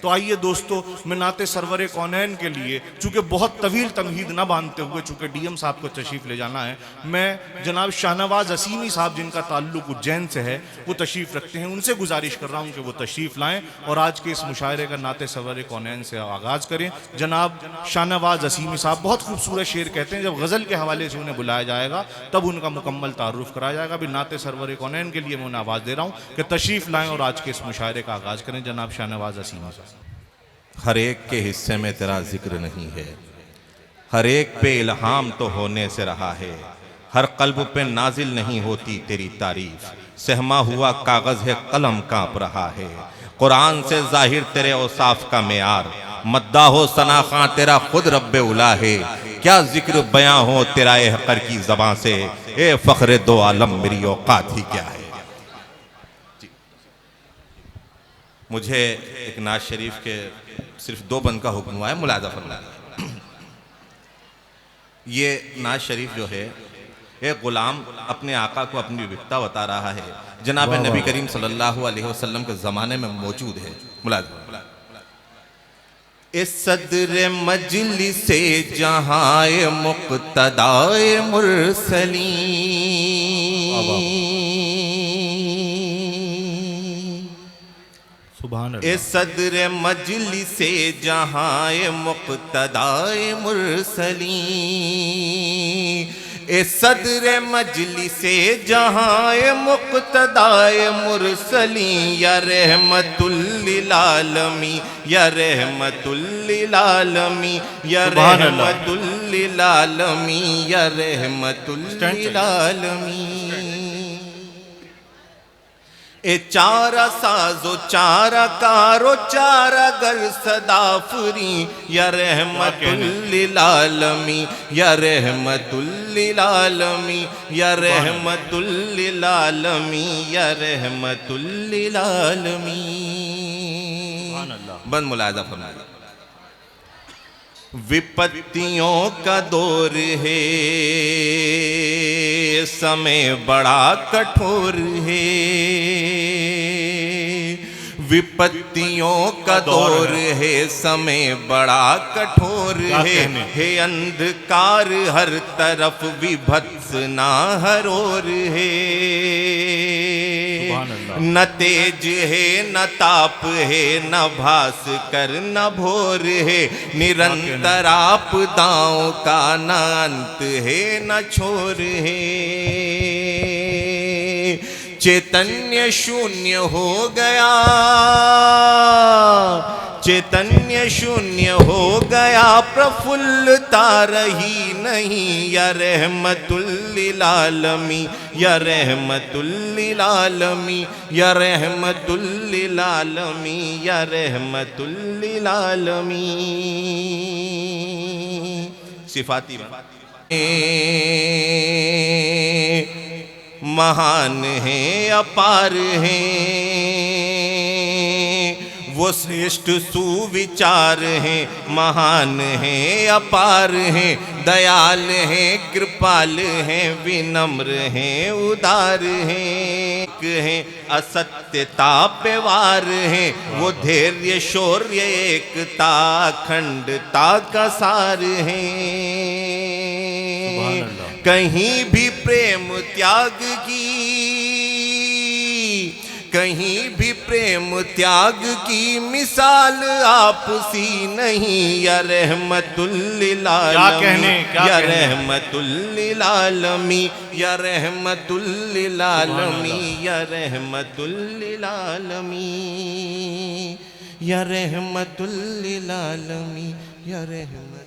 तो आइए दोस्तों, मैं नाते सरवर कौनैन के लिए, चूंकि बहुत तवील तमहीद ना बांधते हुए, चूंकि डीएम साहब को तशरीफ़ ले जाना है, मैं जनाब शाहनवाज असीमी साहब जिनका ताल्लुक उज्जैन से है, वो तशरीफ़ रखते हैं, उनसे गुजारिश कर रहा हूँ कि वो तशरीफ़ लाएँ और आज के इस मुशायरे का नाते सरवर कौनैन से आगाज़ करें। जनाब शाहनवाज असीमी साहब बहुत खूबसूरत शेर कहते हैं, जब गज़ल के हवाले से उन्हें बुलाया जाएगा तब उनका मुकम्मल तारुफ कराया जाएगा। अभी नाते सरवर कौनैन के लिए मैं उन्हें आवाज़ दे रहा हूँ कि तशरीफ़ लाएँ और आज के इस मुशायरे का आगाज़ करें। जनाब शाहनवाज असीमी साहब। हर एक के हिस्से में तेरा जिक्र नहीं है, हर एक पे इल्हाम तो होने से रहा है, हर कल्ब पे नाजिल नहीं होती तेरी तारीफ, सहमा हुआ कागज है कलम कांप रहा है, कुरान से जाहिर तेरे औसाफ का मेयार, मद्दा हो सना खां तेरा खुद रब्बे उला है, क्या जिक्र बयां हो तेरा हकर की ज़बां से, ए फख्रे दो आलम मेरी औकात ही क्या है। मुझे एक नाज शरीफ के सिर्फ 2 बंद का हुक्म हुआ है, मुलाज़ा फरमाइए। ये नाज शरीफ जो है, एक गुलाम अपने आका को अपनी विविधता बता रहा है, जनाब नबी करीम सल्लल्लाहु अलैहि वसल्लम के ज़माने में मौजूद है। मुलाज़ा। इस सदर मजलिसे जहां मुक़्तदाए मुरसली, इस सदर मजलिसे जहां मुक़्तदाए मुरसली, इस सदर मजलिसे जहां मुक़्तदाए मुरसली, या रहमतुल लिल आलमी, या रहमतुल लिल आलमी, या रहमतुल लिल आलमी, या रहमतुल लिल आलमी। ए चारा साजो चारा कारो चारा गर सदाफरी, या रहमतुल लिल आलमी, या रहमतुल लिल आलमी, या रहमतुल लिल आलमी, या रहमतुल लिल आलमी। बंद मुलाज़ा फरमाइए। विपत्तियों का दौर है, समय बड़ा कठोर है, विपत्तियों का दौर है, समय बड़ा कठोर है, अंधकार हर तरफ विभत्स ना हर ओर है, न तेज है न ताप है, न भास कर न भोर है, निरंतर आपदाओं का न अंत है न छोर है, चैतन्य शून्य हो गया, चैतन्य शून्य हो गया, प्रफुल्लता रही नहीं, या रहमतुल लिल आलमी, या रहमतुल लिल आलमी, या रहमतुल लिल आलमी, या रहमतुल लिल आलमी। सिफाती महान है अपार है, वो श्रेष्ठ सुविचार हैं, महान हैं अपार हैं, दयाल हैं कृपाल हैं, विनम्र हैं उदार हैं, असत्यता पे वार हैं, वो धैर्य शौर्य एकता अखंडता का सार हैं, कहीं भी प्रेम त्याग की, कहीं भी प्रेम त्याग की मिसाल आपसी नहीं, या रहमतुल लिल आलमी, या रहमतुल लिल आलमी, या रहमतुल लिल आलमी, या रहमतुल लिल आलमी, या रहमतुल लिल आलमी, या रहमत